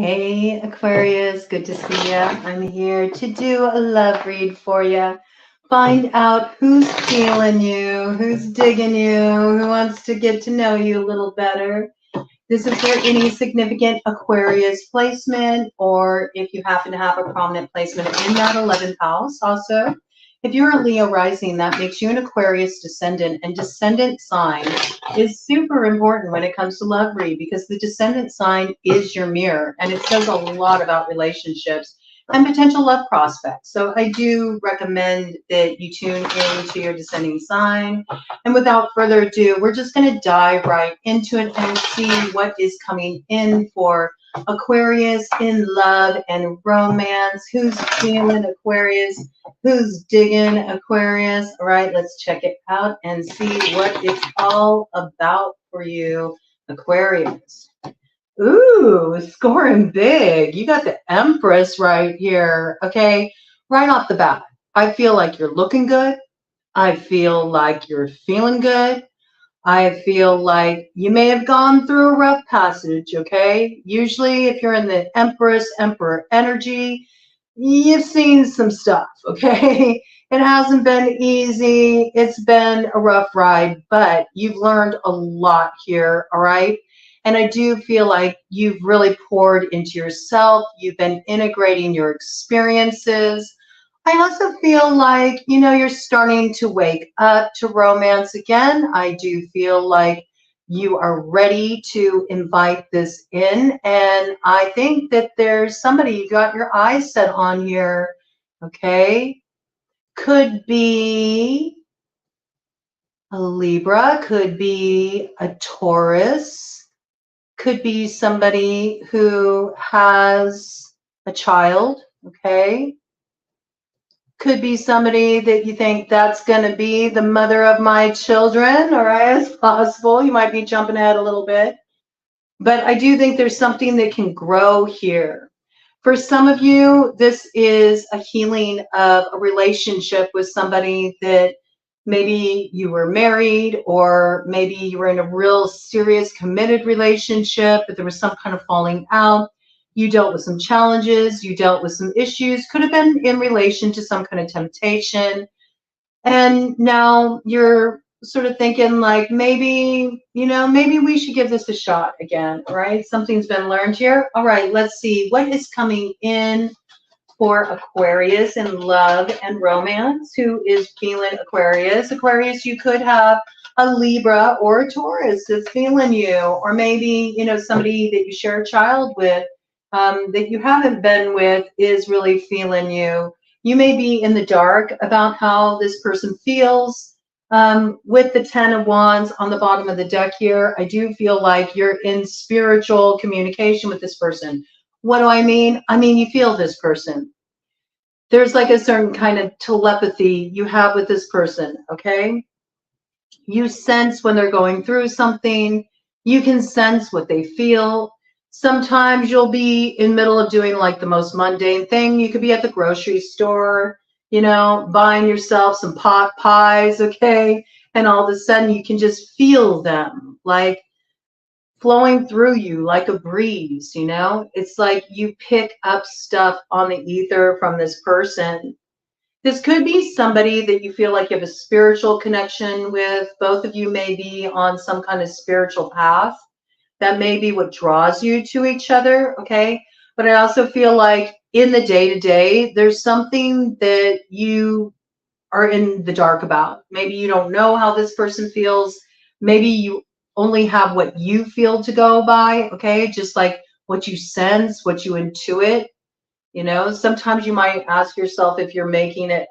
Hey Aquarius, good to see you. I'm here to do a love read for you. Find out who's feeling you, who's digging you, who wants to get to know you a little better. This is for any significant Aquarius placement, or if you happen to have a prominent placement in that 11th house also. If you're a Leo rising, that makes you an Aquarius descendant, and descendant sign is super important when it comes to love read because the descendant sign is your mirror, and it says a lot about relationships and potential love prospects. So I do recommend that you tune into your descending sign. And without further ado, we're just going to dive right into it and see what is coming in for Aquarius in love and romance. Who's feeling Aquarius? Who's digging Aquarius? All right, let's check it out and see what it's all about for you, Aquarius. Ooh, scoring big. You got the Empress right here. Okay, right off the bat, I feel like you're looking good. I feel like you're feeling good. I feel like you may have gone through a rough passage, okay? Usually if you're in the Empress, Emperor energy, you've seen some stuff, okay? It hasn't been easy. It's been a rough ride, but you've learned a lot here, all right? And I do feel like you've really poured into yourself. You've been integrating your experiences. I also feel like, you're starting to wake up to romance again. I do feel like you are ready to invite this in. And I think that there's somebody you got your eyes set on here. Okay. Could be a Libra, could be a Taurus, could be somebody who has a child. Okay. Could be somebody that you think that's going to be the mother of my children, all right, it's possible. You might be jumping ahead a little bit. But I do think there's something that can grow here. For some of you, this is a healing of a relationship with somebody that maybe you were married, or maybe you were in a real serious committed relationship, but there was some kind of falling out. You dealt with some challenges, you dealt with some issues, could have been in relation to some kind of temptation. And now you're sort of thinking like, maybe we should give this a shot again, right? Something's been learned here. All right, let's see what is coming in for Aquarius in love and romance. Who is feeling Aquarius? Aquarius, you could have a Libra or a Taurus that's feeling you, or maybe, somebody that you share a child with, that you haven't been with is really feeling you. You may be in the dark about how this person feels. With the 10 of Wands on the bottom of the deck here, I do feel like you're in spiritual communication with this person. What do I mean? I mean, you feel this person. There's like a certain kind of telepathy you have with this person, okay? You sense when they're going through something. You can sense what they feel. Sometimes you'll be in the middle of doing like the most mundane thing. You could be at the grocery store, buying yourself some pot pies, okay? And all of a sudden you can just feel them like flowing through you like a breeze, It's like you pick up stuff on the ether from this person. This could be somebody that you feel like you have a spiritual connection with. Both of you may be on some kind of spiritual path. That may be what draws you to each other, okay? But I also feel like in the day-to-day, there's something that you are in the dark about. Maybe you don't know how this person feels. Maybe you only have what you feel to go by, okay? Just like what you sense, what you intuit. Sometimes you might ask yourself if you're making it,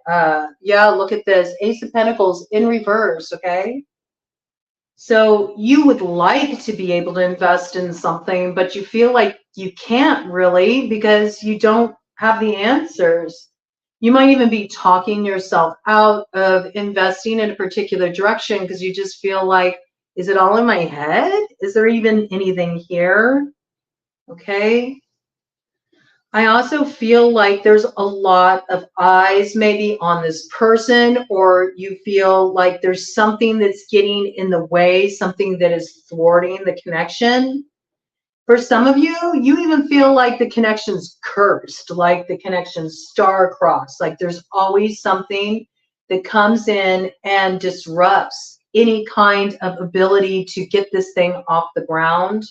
yeah, look at this, Ace of Pentacles in reverse, okay? So you would like to be able to invest in something, but you feel like you can't really because you don't have the answers. You might even be talking yourself out of investing in a particular direction because you just feel like, is it all in my head? Is there even anything here? Okay. I also feel like there's a lot of eyes maybe on this person, or you feel like there's something that's getting in the way, something that is thwarting the connection. For some of you, you even feel like the connection's cursed, like the connection's star-crossed, like there's always something that comes in and disrupts any kind of ability to get this thing off the ground,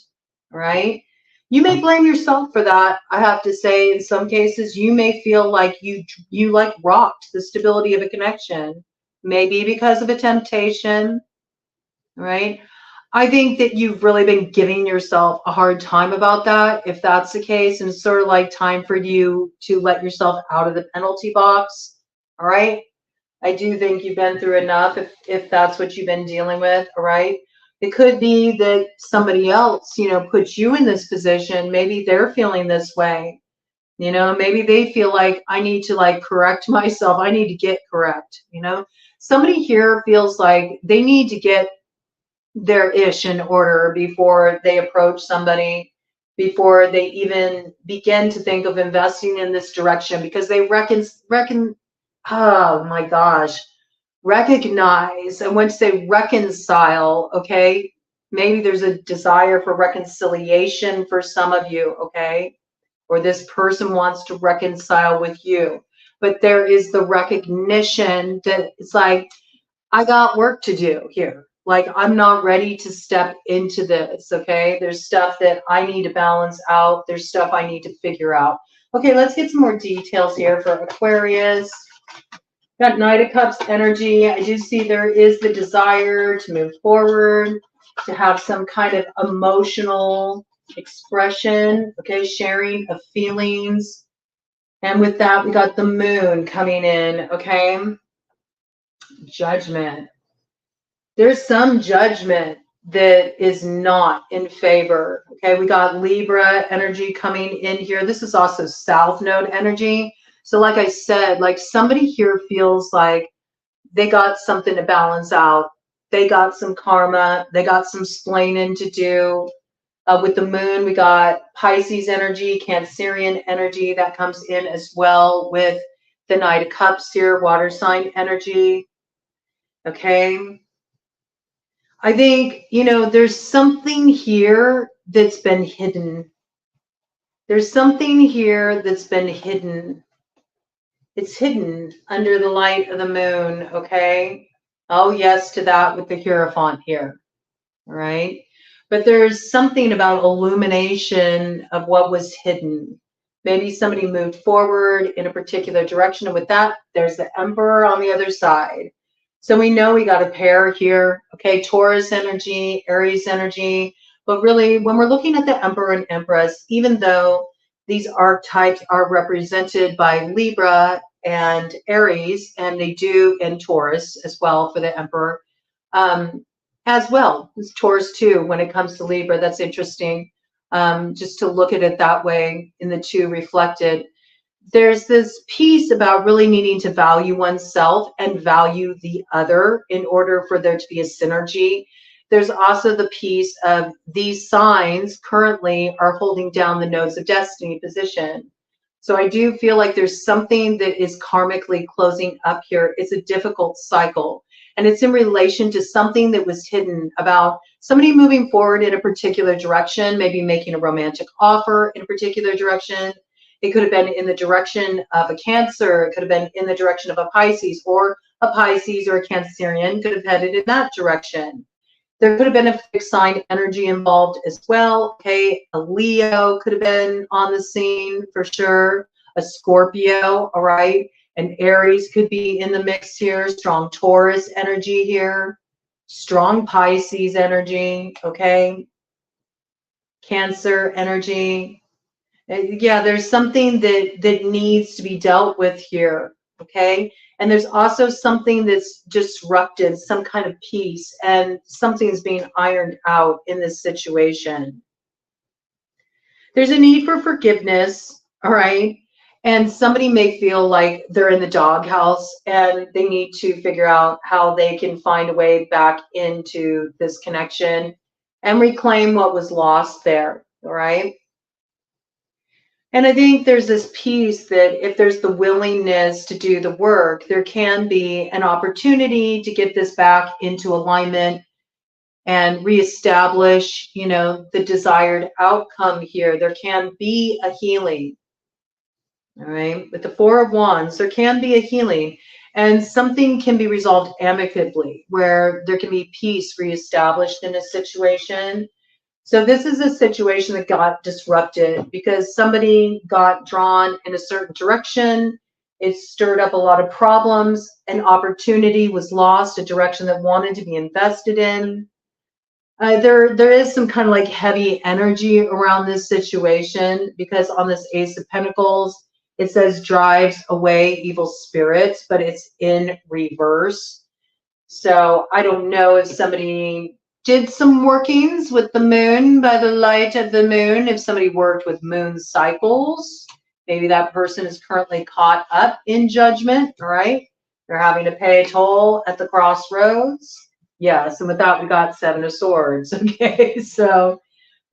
right? You may blame yourself for that. I have to say, in some cases, you may feel like you like rocked the stability of a connection, maybe because of a temptation, right? I think that you've really been giving yourself a hard time about that, if that's the case, and it's sort of like time for you to let yourself out of the penalty box. All right. I do think you've been through enough if that's what you've been dealing with. All right. It could be that somebody else, puts you in this position. Maybe they're feeling this way. Maybe they feel like I need to correct myself. I need to get correct. Somebody here feels like they need to get their ish in order before they approach somebody, before they even begin to think of investing in this direction, because they oh my gosh, recognize, and once they reconcile, okay, maybe there's a desire for reconciliation for some of you, okay, or this person wants to reconcile with you, but there is the recognition that it's like, I got work to do here. Like, I'm not ready to step into this, okay? There's stuff that I need to balance out. There's stuff I need to figure out. Okay, let's get some more details here for Aquarius. Got Knight of Cups energy. I do see there is the desire to move forward, to have some kind of emotional expression, okay? Sharing of feelings. And with that, we got the moon coming in, okay? Judgment. There's some judgment that is not in favor. Okay, we got Libra energy coming in here. This is also South Node energy. So like I said, like somebody here feels like they got something to balance out. They got some karma. They got some splaining to do. With the moon, we got Pisces energy, Cancerian energy that comes in as well with the Knight of Cups here, water sign energy. Okay. I think, there's something here that's been hidden. There's something here that's been hidden. It's hidden under the light of the moon, okay? Oh, yes, to that with the Hierophant here, all right? But there's something about illumination of what was hidden. Maybe somebody moved forward in a particular direction, and with that, there's the Emperor on the other side. So we know we got a pair here, okay, Taurus energy, Aries energy, but really when we're looking at the Emperor and Empress, even though these archetypes are represented by Libra and Aries, and they do in Taurus as well for the Emperor, as well, it's Taurus too when it comes to Libra. That's interesting, just to look at it that way in the two reflected. There's this piece about really needing to value oneself and value the other in order for there to be a synergy. There's also the piece of these signs currently are holding down the nodes of destiny position. So I do feel like there's something that is karmically closing up here. It's a difficult cycle. And it's in relation to something that was hidden about somebody moving forward in a particular direction, maybe making a romantic offer in a particular direction. It could have been in the direction of a Cancer. It could have been in the direction of a Pisces, or a Pisces or a Cancerian could have headed in that direction. There could have been a fixed sign energy involved as well. Okay, a Leo could have been on the scene for sure. A Scorpio, all right. An Aries could be in the mix here. Strong Taurus energy here. Strong Pisces energy, okay. Cancer energy. Yeah, there's something that needs to be dealt with here, okay? And there's also something that's disrupted, some kind of peace, and something's being ironed out in this situation. There's a need for forgiveness, all right? And somebody may feel like they're in the doghouse and they need to figure out how they can find a way back into this connection and reclaim what was lost there, all right? And I think there's this piece that if there's the willingness to do the work, there can be an opportunity to get this back into alignment and reestablish, you know, the desired outcome here. There can be a healing. All right. With the Four of Wands, there can be a healing, and something can be resolved amicably where there can be peace reestablished in a situation. So this is a situation that got disrupted because somebody got drawn in a certain direction. It stirred up a lot of problems. An opportunity was lost, a direction that wanted to be invested in. There is some kind of like heavy energy around this situation because on this Ace of Pentacles, it says drives away evil spirits, but it's in reverse. So I don't know if somebody did some workings with the moon by the light of the moon, if somebody worked with moon cycles, maybe that person is currently caught up in judgment, all right? They're having to pay a toll at the crossroads. Yes, and with that, we got Seven of Swords, okay? So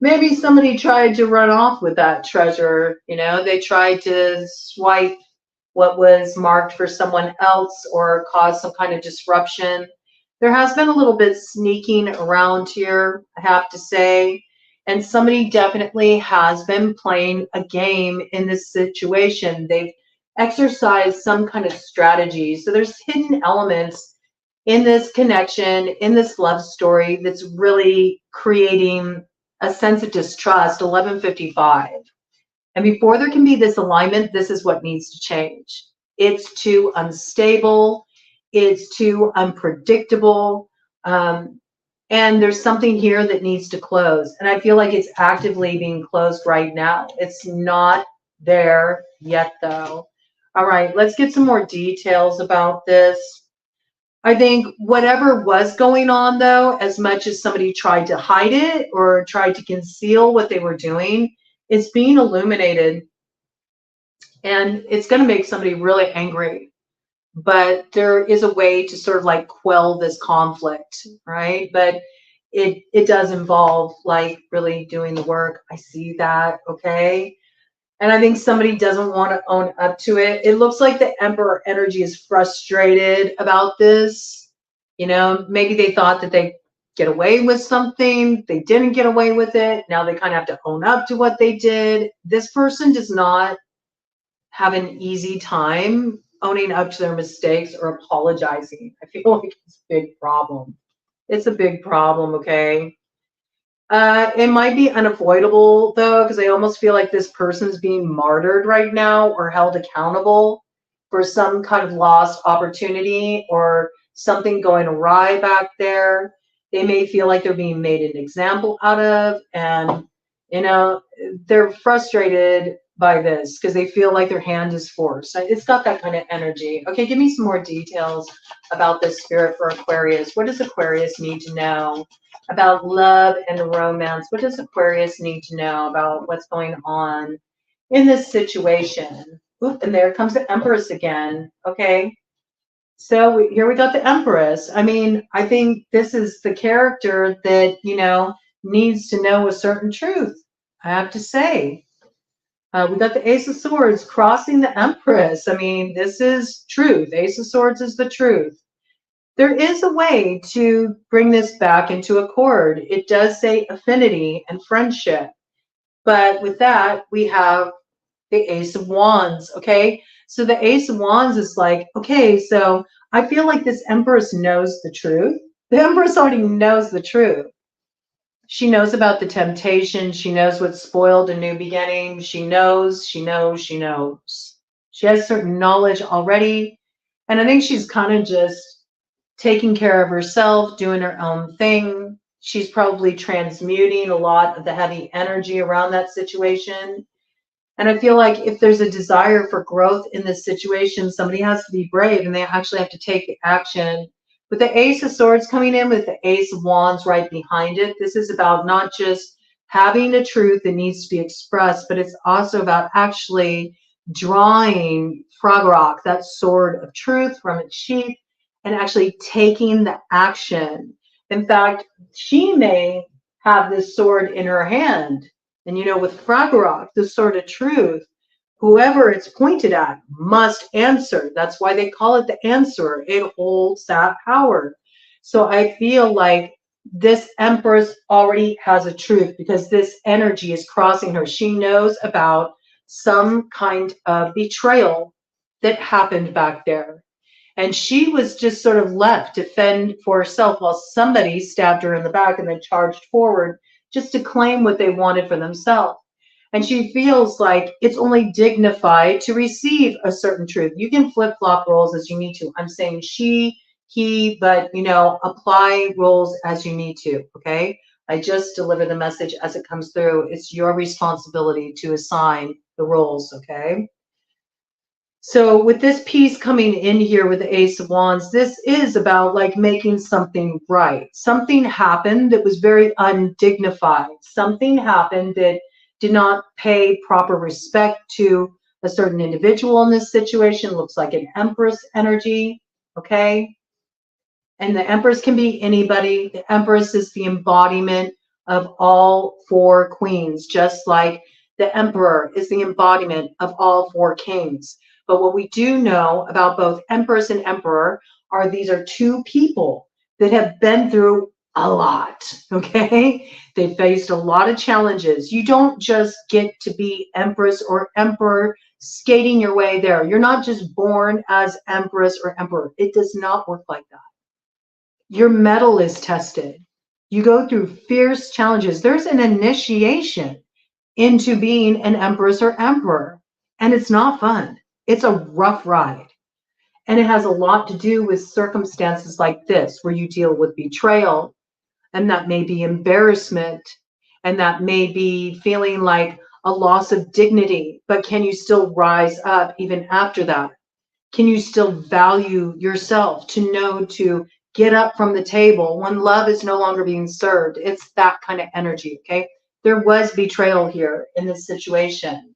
maybe somebody tried to run off with that treasure, you know? They tried to swipe what was marked for someone else or cause some kind of disruption. There has been a little bit sneaking around here, I have to say, and somebody definitely has been playing a game in this situation. They've exercised some kind of strategy. So there's hidden elements in this connection, in this love story that's really creating a sense of distrust. 1155. And before there can be this alignment, this is what needs to change. It's too unstable. It's too unpredictable. And there's something here that needs to close. And I feel like it's actively being closed right now. It's not there yet, though. All right, let's get some more details about this. I think whatever was going on, though, as much as somebody tried to hide it or tried to conceal what they were doing, it's being illuminated, and it's going to make somebody really angry. But there is a way to sort of like quell this conflict, right? But it does involve like really doing the work. I see that, okay? And I think somebody doesn't want to own up to it. It looks like the Emperor energy is frustrated about this. You know, maybe they thought that they get away with something. They didn't get away with it. Now they kind of have to own up to what they did. This person does not have an easy time owning up to their mistakes or apologizing. I feel like it's a big problem. It's a big problem, okay? It might be unavoidable, though, because I almost feel like this person's being martyred right now or held accountable for some kind of lost opportunity or something going awry back there. They may feel like they're being made an example out of, and, you know, they're frustrated by this because they feel like their hand is forced. It's got that kind of energy. Okay, give me some more details about this spirit for Aquarius. What does Aquarius need to know about love and romance? What does Aquarius need to know about what's going on in this situation? Oop, and there comes the Empress again. Okay, so here we got the Empress. I mean, I think this is the character that, you know, needs to know a certain truth, I have to say. We got the Ace of Swords crossing the Empress. I mean, this is truth. Ace of Swords is the truth. There is a way to bring this back into accord. It does say affinity and friendship. But with that, we have the Ace of Wands, okay? So the Ace of Wands is like, okay, so I feel like this Empress knows the truth. The Empress already knows the truth. She knows about the temptation. She knows what spoiled a new beginning. She knows. She has certain knowledge already. And I think she's kind of just taking care of herself, doing her own thing. She's probably transmuting a lot of the heavy energy around that situation. And I feel like if there's a desire for growth in this situation, somebody has to be brave and they actually have to take action. With the Ace of Swords coming in with the Ace of Wands right behind it, this is about not just having a truth that needs to be expressed, but it's also about actually drawing Frog, that sword of truth, from its sheath and actually taking the action. In fact, she may have this sword in her hand. And you know, with Frog, the sword of truth, whoever it's pointed at must answer. That's why they call it the answer. It holds that power. So I feel like this Empress already has a truth because this energy is crossing her. She knows about some kind of betrayal that happened back there. And she was just sort of left to fend for herself while somebody stabbed her in the back and then charged forward just to claim what they wanted for themselves. And she feels like it's only dignified to receive a certain truth. You can flip-flop roles as you need to. I'm saying she, he, but, you know, apply roles as you need to, okay? I just deliver the message as it comes through. It's your responsibility to assign the roles, okay? So with this piece coming in here with the Ace of Wands, this is about like making something right. Something happened that was very undignified. Something happened that did not pay proper respect to a certain individual in this situation. Looks like an Empress energy, okay? And the Empress can be anybody. The Empress is the embodiment of all four queens, just like the Emperor is the embodiment of all four kings. But what we do know about both Empress and Emperor are these are two people that have been through a lot, okay? They faced a lot of challenges. You don't just get to be Empress or Emperor skating your way there. You're not just born as Empress or Emperor. It does not work like that. Your mettle is tested. You go through fierce challenges. There's an initiation into being an Empress or Emperor, and it's not fun. It's a rough ride. And it has a lot to do with circumstances like this, where you deal with betrayal, and that may be embarrassment, and that may be feeling like a loss of dignity. But can you still rise up even after that? Can you still value yourself to know to get up from the table when love is no longer being served? It's that kind of energy, okay? There was betrayal here in this situation.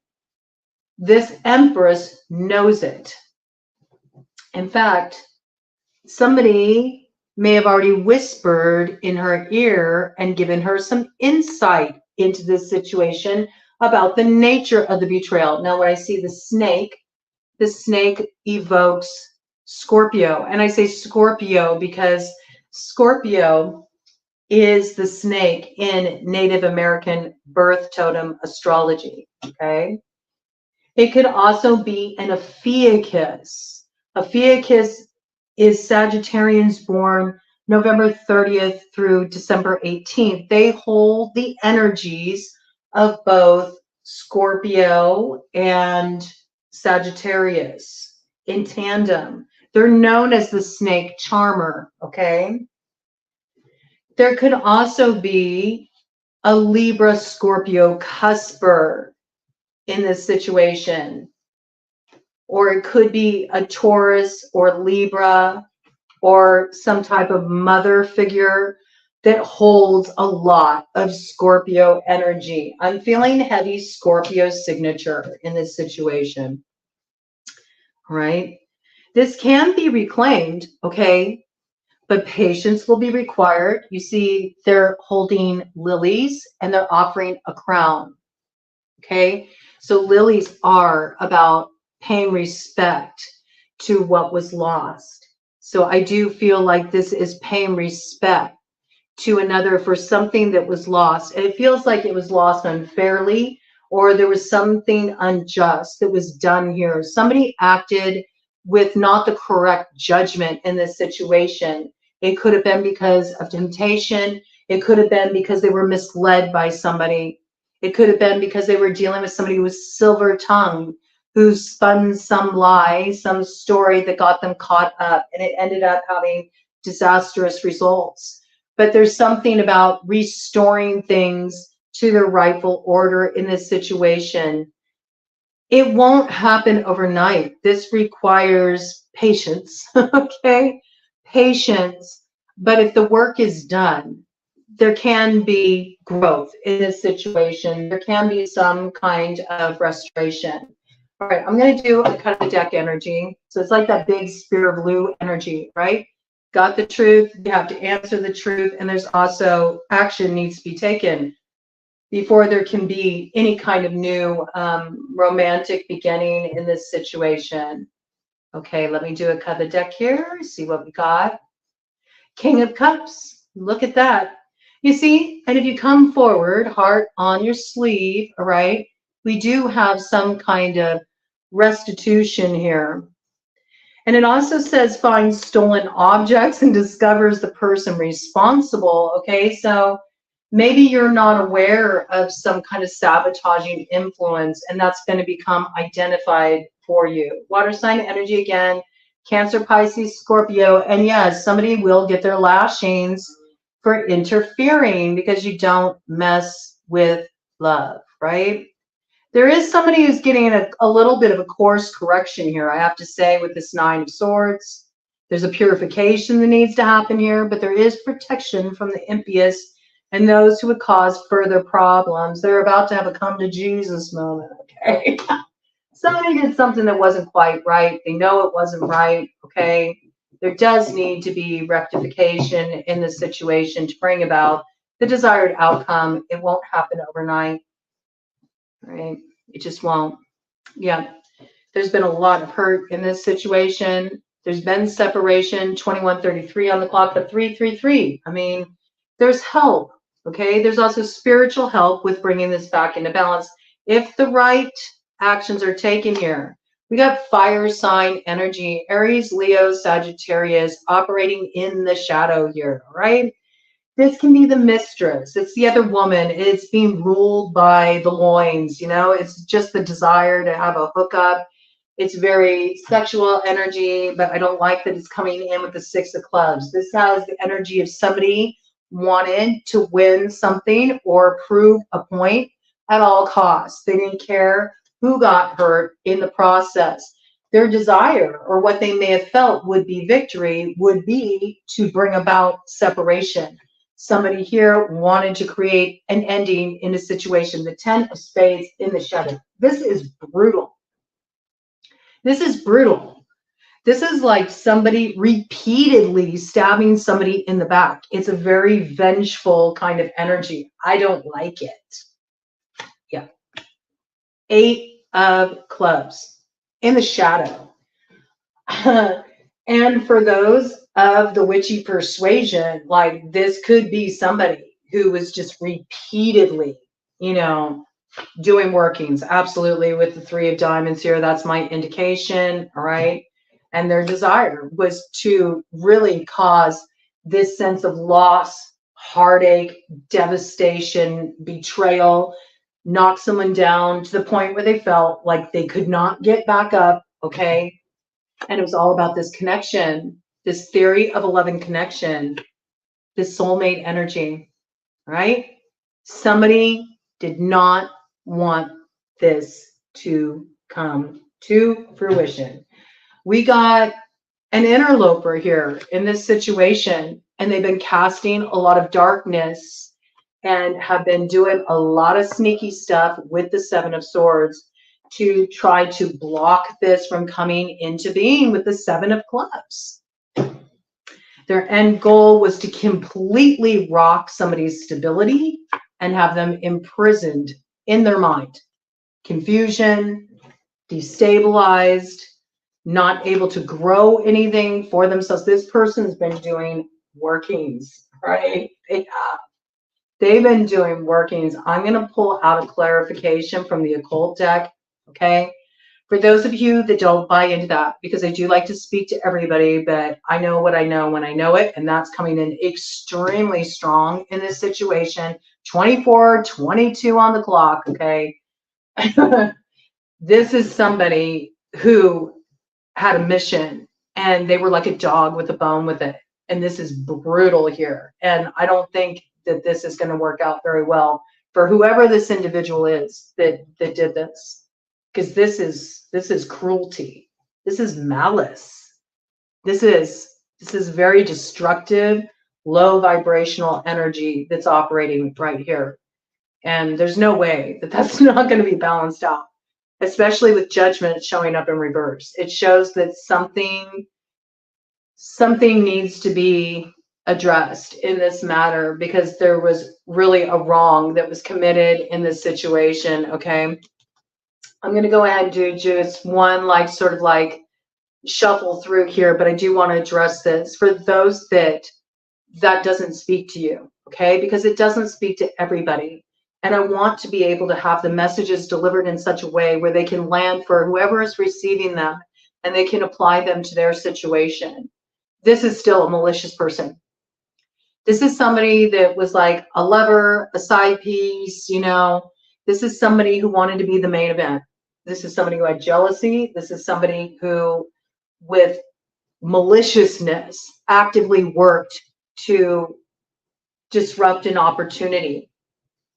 This Empress knows it. In fact, somebody may have already whispered in her ear and given her some insight into this situation about the nature of the betrayal. Now, when I see the snake evokes Scorpio. And I say Scorpio because Scorpio is the snake in Native American birth totem astrology, okay? It could also be an Ophiuchus. Ophiuchus is Sagittarians born November 30th through December 18th. They hold the energies of both Scorpio and Sagittarius in tandem. They're known as the snake charmer, okay? There could also be a Libra Scorpio cusper in this situation, or it could be a Taurus or Libra or some type of mother figure that holds a lot of Scorpio energy. I'm feeling heavy Scorpio signature in this situation, right? This can be reclaimed, okay? But patience will be required. You see, they're holding lilies and they're offering a crown, okay? So lilies are about paying respect to what was lost. So I do feel like this is paying respect to another for something that was lost. And it feels like it was lost unfairly, or there was something unjust that was done here. Somebody acted with not the correct judgment in this situation. It could have been because of temptation. It could have been because they were misled by somebody. It could have been because they were dealing with somebody who was silver-tongued, who spun some lie, some story that got them caught up, and it ended up having disastrous results. But there's something about restoring things to their rightful order in this situation. It won't happen overnight. This requires patience, okay? Patience. But if the work is done, there can be growth in this situation. There can be some kind of restoration. All right, I'm going to do a cut of the deck energy. So it's like that big spear of blue energy, right? Got the truth, you have to answer the truth, and there's also action needs to be taken before there can be any kind of new romantic beginning in this situation. Okay, let me do a cut of the deck here, see what we got. King of Cups, Look at that. You see, and if you come forward, heart on your sleeve, all right, we do have some kind of restitution here. And it also says finds stolen objects and discovers the person responsible. Okay, so maybe you're not aware of some kind of sabotaging influence, and that's going to become identified for you. Water sign energy again, Cancer, Pisces, Scorpio, and yes, somebody will get their lashings for interfering because you don't mess with love, right? There is somebody who's getting a little bit of a course correction here, I have to say, with this Nine of Swords. There's a purification that needs to happen here, but there is protection from the impious and those who would cause further problems. They're about to have a come to Jesus moment, okay? Somebody did something that wasn't quite right. They know it wasn't right, okay? There does need to be rectification in this situation to bring about the desired outcome. It won't happen overnight. Right? It just won't. Yeah. There's been a lot of hurt in this situation. There's been separation, 2133 on the clock, but 333. I mean, there's help. Okay. There's also spiritual help with bringing this back into balance if the right actions are taken here. We got fire sign energy, Aries, Leo, Sagittarius operating in the shadow here, right? This can be the mistress. It's the other woman. It's being ruled by the loins, you know, it's just the desire to have a hookup. It's very sexual energy, but I don't like that it's coming in with the Six of Clubs. This has the energy of somebody wanted to win something or prove a point at all costs. They didn't care who got hurt in the process. Their desire or what they may have felt would be victory would be to bring about separation. Somebody here wanted to create an ending in a situation. The 10 of Spades in the shadow. This is brutal. This is brutal. This is like somebody repeatedly stabbing somebody in the back. It's a very vengeful kind of energy. I don't like it. Yeah. 8 of Clubs in the shadow. And for those of the witchy persuasion, like this could be somebody who was just repeatedly, you know, doing workings. Absolutely. With the 3 of Diamonds here, that's my indication. All right. And their desire was to really cause this sense of loss, heartache, devastation, betrayal, knock someone down to the point where they felt like they could not get back up. Okay. And it was all about this connection, this theory of a loving connection, this soulmate energy, right? Somebody did not want this to come to fruition. We got an interloper here in this situation, and they've been casting a lot of darkness and have been doing a lot of sneaky stuff with the 7 of Swords to try to block this from coming into being with the 7 of Clubs. Their end goal was to completely rock somebody's stability and have them imprisoned in their mind. Confusion, destabilized, not able to grow anything for themselves. This person's been doing workings, right? They've been doing workings. I'm going to pull out a clarification from the occult deck. Okay. For those of you that don't buy into that, because I do like to speak to everybody, but I know what I know when I know it, and that's coming in extremely strong in this situation. 24:22 on the clock, okay? This is somebody who had a mission, and they were like a dog with a bone with it, and this is brutal here, and I don't think that this is going to work out very well for whoever this individual is that did this. Because this is cruelty. This is malice. This is very destructive, low vibrational energy that's operating right here. And there's no way that that's not going to be balanced out, especially with Judgment showing up in reverse. It shows that something needs to be addressed in this matter because there was really a wrong that was committed in this situation, okay? I'm going to go ahead and do just one sort of shuffle through here, but I do want to address this. For those that that doesn't speak to you, okay? Because it doesn't speak to everybody. And I want to be able to have the messages delivered in such a way where they can land for whoever is receiving them and they can apply them to their situation. This is still a malicious person. This is somebody that was like a lover, a side piece, you know. This is somebody who wanted to be the main event. This is somebody who had jealousy. This is somebody who, with maliciousness, actively worked to disrupt an opportunity,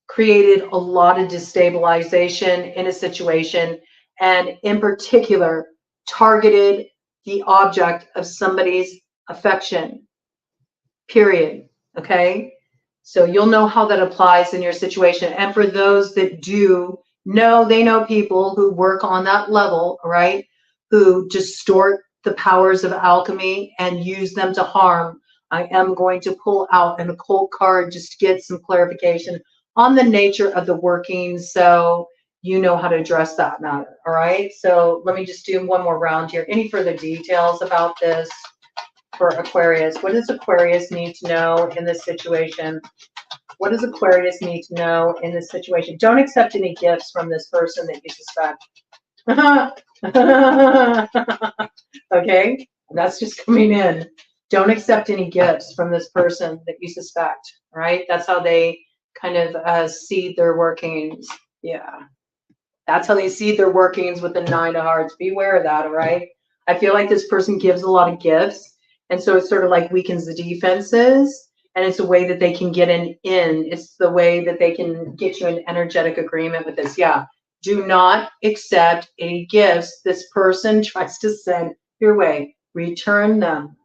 created a lot of destabilization in a situation, and in particular, targeted the object of somebody's affection, period. Okay? So you'll know how that applies in your situation. And for those that do know, they know people who work on that level, right? Who distort the powers of alchemy and use them to harm. I am going to pull out an occult card just to get some clarification on the nature of the workings, so you know how to address that matter. All right, so let me just do one more round here. Any further details about this for Aquarius? What does Aquarius need to know in this situation? What does Aquarius need to know in this situation? Don't accept any gifts from this person that you suspect. Okay, that's just coming in. Don't accept any gifts from this person that you suspect, right? That's how they kind of seed their workings. Yeah, that's how they seed their workings with the 9 of hearts. Beware of that, all right? I feel like this person gives a lot of gifts, and so it's sort of like weakens the defenses, and it's a way that they can get in. It's the way that they can get you an energetic agreement with this. Yeah, do not accept any gifts this person tries to send your way. Return them.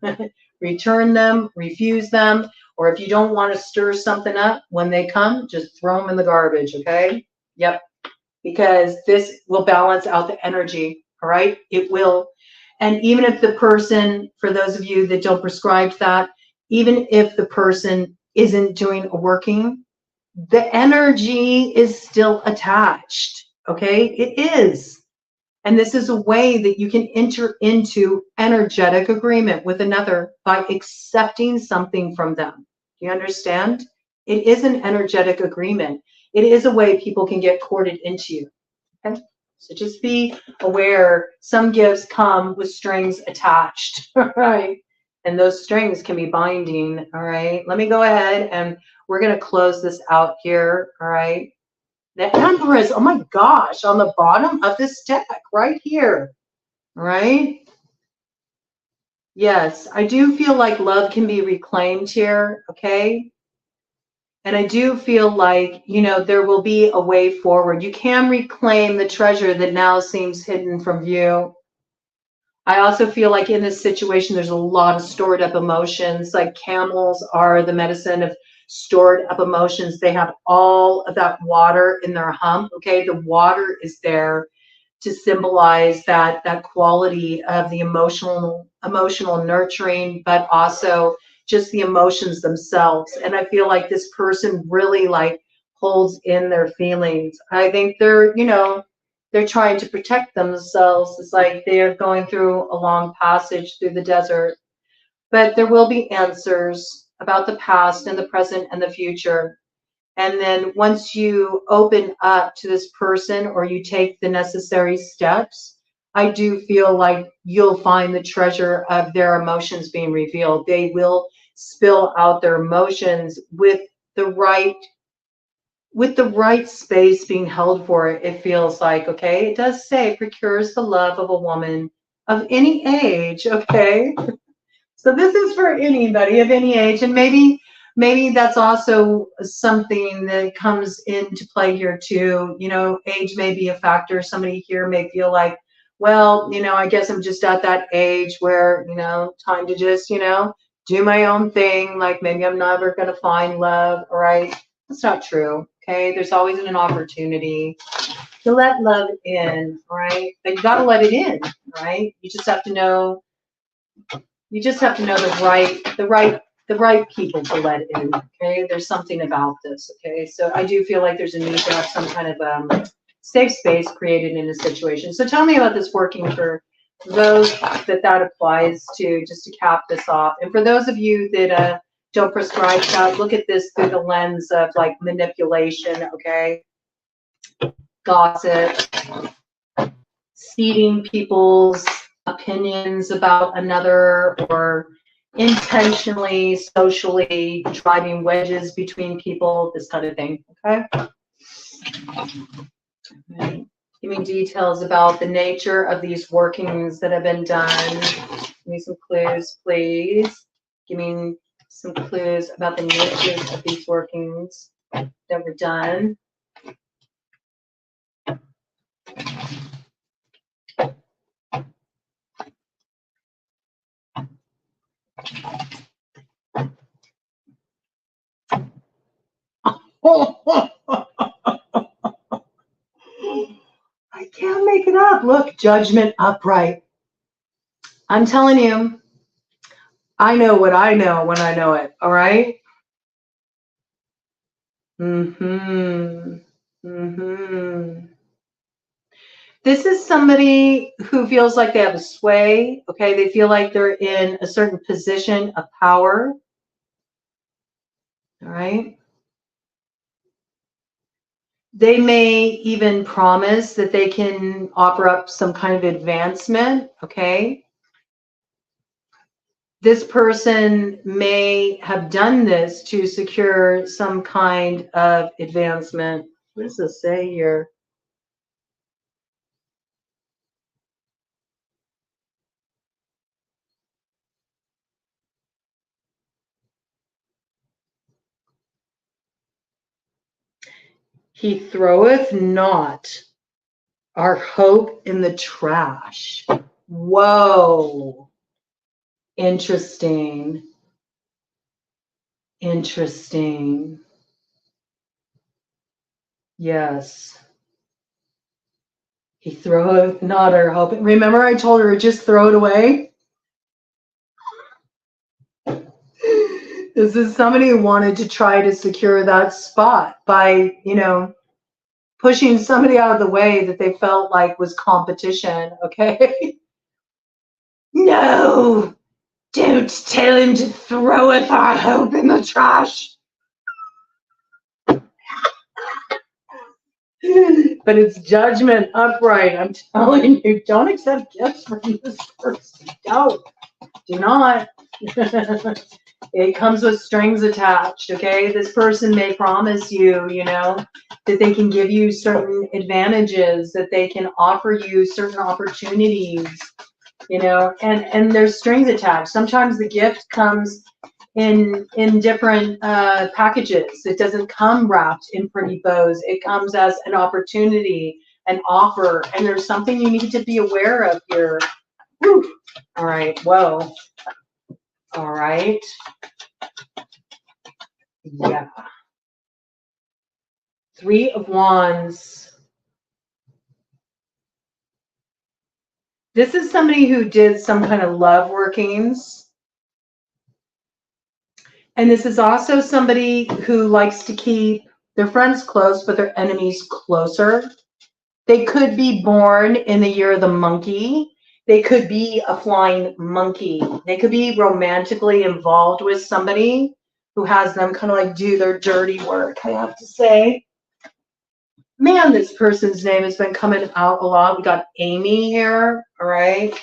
Return them, refuse them, or if you don't want to stir something up when they come, just throw them in the garbage, okay? Yep, because this will balance out the energy, all right? It will. And even if the person, for those of you that don't prescribe that, even if the person isn't doing a working, the energy is still attached, okay? It is. And this is a way that you can enter into energetic agreement with another by accepting something from them. Do you understand? It is an energetic agreement. It is a way people can get courted into you. Okay? So just be aware, some gifts come with strings attached, right? And those strings can be binding, all right? Let me go ahead and we're going to close this out here, all right? The Empress, oh my gosh, on the bottom of this deck, right here, right? Yes, I do feel like love can be reclaimed here, okay? And I do feel like, you know, there will be a way forward. You can reclaim the treasure that now seems hidden from view. I also feel like in this situation, there's a lot of stored up emotions. Like camels are the medicine of stored up emotions. They have all of that water in their hump. Okay, the water is there to symbolize that quality of the emotional nurturing, but also just the emotions themselves. And I feel like this person really like holds in their feelings. I think they're, you know, they're trying to protect themselves. It's like they're going through a long passage through the desert. But there will be answers about the past and the present and the future. And then once you open up to this person or you take the necessary steps, I do feel like you'll find the treasure of their emotions being revealed. They will spill out their emotions with the right space being held for it. It feels like, okay, it does say procures the love of a woman of any age, okay? So this is for anybody of any age, and maybe that's also something that comes into play here too. You know, age may be a factor. Somebody here may feel like, well, you know, I guess I'm just at that age where, you know, time to just, you know, do my own thing. Like maybe I'm never going to find love, right? That's not true. Okay, there's always an opportunity to let love in, right? But you got to let it in, right? You just have to know. You just have to know the right people to let in. Okay, there's something about this. Okay, so I do feel like there's a need to have some kind of safe space created in a situation. So tell me about this working for those that applies to, just to cap this off, and for those of you that Don't prescribe that. Look at this through the lens of like manipulation, okay? Gossip, seeding people's opinions about another, or intentionally, socially driving wedges between people, this kind of thing, okay? Right. Give me details about the nature of these workings that have been done. Give me some clues, please. Give me some clues about the nature of these workings that were done. I can't make it up. Look, judgment upright. I'm telling you, I know what I know when I know it, all right? This is somebody who feels like they have a sway, okay? They feel like they're in a certain position of power, all right? They may even promise that they can offer up some kind of advancement, okay? This person may have done this to secure some kind of advancement. What does this say here? He throweth not our hope in the trash. Whoa. Interesting. Interesting. Yes. He throweth not our hope. Remember I told her, just throw it away? This is somebody who wanted to try to secure that spot by, you know, pushing somebody out of the way that they felt like was competition, okay? No, don't tell him to throweth our hope in the trash. But it's judgment upright. I'm telling you, don't accept gifts from this person. Don't. Do not. It comes with strings attached, okay? This person may promise you, you know, that they can give you certain advantages, that they can offer you certain opportunities, you know, and there's strings attached. Sometimes the gift comes in different packages. It doesn't come wrapped in pretty bows. It comes as an opportunity, an offer, and there's something you need to be aware of here. Whew. All right, whoa. All right. Yeah. 3 of Wands. This is somebody who did some kind of love workings. And this is also somebody who likes to keep their friends close, but their enemies closer. They could be born in the year of the monkey. They could be a flying monkey. They could be romantically involved with somebody who has them kind of like do their dirty work, I have to say. Man, this person's name has been coming out a lot. We got Amy here, all right?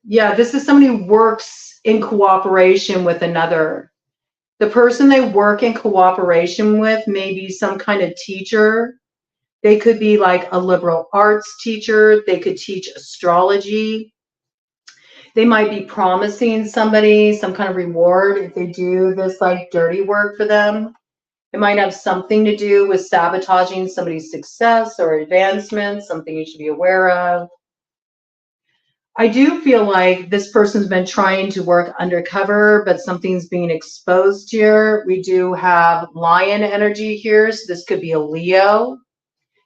Yeah, this is somebody who works in cooperation with another. The person they work in cooperation with may be some kind of teacher. They could be like a liberal arts teacher. They could teach astrology. They might be promising somebody some kind of reward if they do this like dirty work for them. It might have something to do with sabotaging somebody's success or advancement, something you should be aware of. I do feel like this person's been trying to work undercover, but something's being exposed here. We do have lion energy here, so this could be a Leo.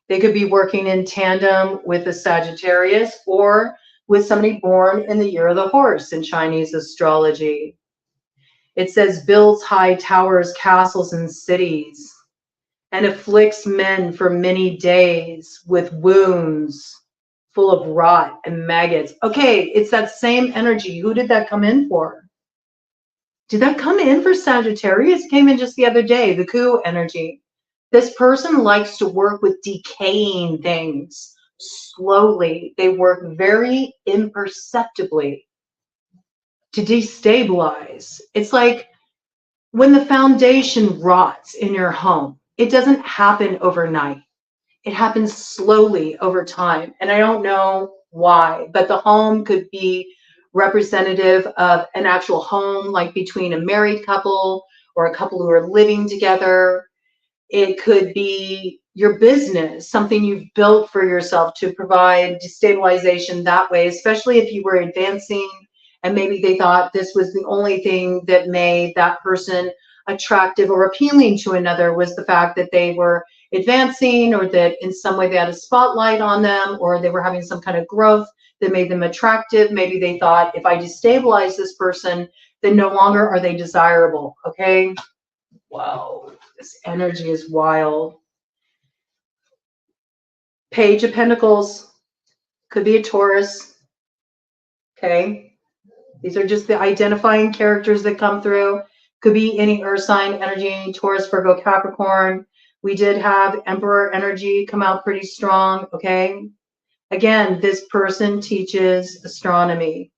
They could be working in tandem with a Sagittarius or with somebody born in the year of the horse in Chinese astrology. It says, builds high towers, castles, and cities, and afflicts men for many days with wounds full of rot and maggots. Okay, it's that same energy. Who did that come in for? Did that come in for Sagittarius? It came in just the other day, the coup energy. This person likes to work with decaying things slowly. They work very imperceptibly to destabilize. It's like when the foundation rots in your home, it doesn't happen overnight. It happens slowly over time. And I don't know why, but the home could be representative of an actual home, like between a married couple or a couple who are living together. It could be your business, something you've built for yourself to provide destabilization that way, especially if you were advancing and maybe they thought this was the only thing that made that person attractive or appealing to another, was the fact that they were advancing, or that in some way they had a spotlight on them, or they were having some kind of growth that made them attractive. Maybe they thought, if I destabilize this person, then no longer are they desirable. Okay. Whoa, this energy is wild. Page of Pentacles could be a Taurus. Okay. These are just the identifying characters that come through. Could be any earth sign energy, Taurus, Virgo, Capricorn. We did have Emperor energy come out pretty strong. Okay. Again, this person teaches astronomy.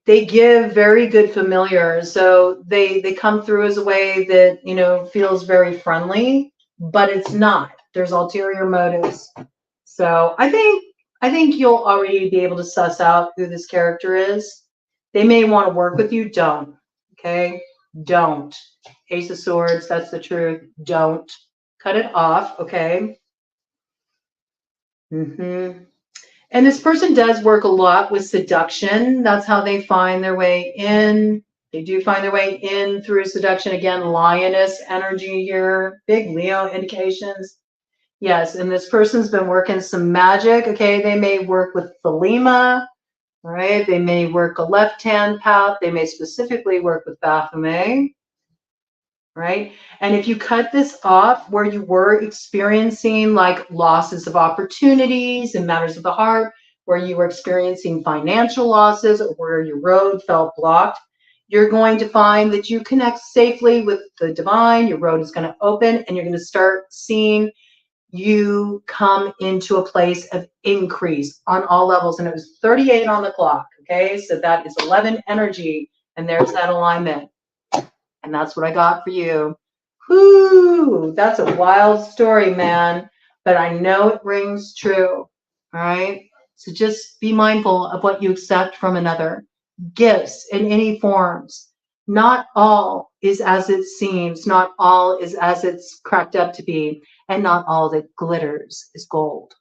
They give very good familiars. So they come through as a way that, you know, feels very friendly, but it's not. There's ulterior motives. So I think you'll already be able to suss out who this character is. They may want to work with you. Don't. Okay. Don't. Ace of Swords. That's the truth. Don't. Cut it off. Okay. And this person does work a lot with seduction. That's how they find their way in. They do find their way in through seduction. Again, lioness energy here. Big Leo indications. Yes, and this person's been working some magic. Okay, they may work with Thelema. All right, they may work a left-hand path. They may specifically work with Baphomet. Right? And if you cut this off where you were experiencing like losses of opportunities in matters of the heart, where you were experiencing financial losses, or where your road felt blocked, you're going to find that you connect safely with the divine. Your road is going to open, and you're going to start seeing you come into a place of increase on all levels. And it was 38 on the clock. Okay, so that is 11 energy, and there's that alignment. And that's what I got for you. Whoo, that's a wild story, man. But I know it rings true. All right. So just be mindful of what you accept from another. Gifts in any forms. Not all is as it seems. Not all is as it's cracked up to be. And not all that glitters is gold.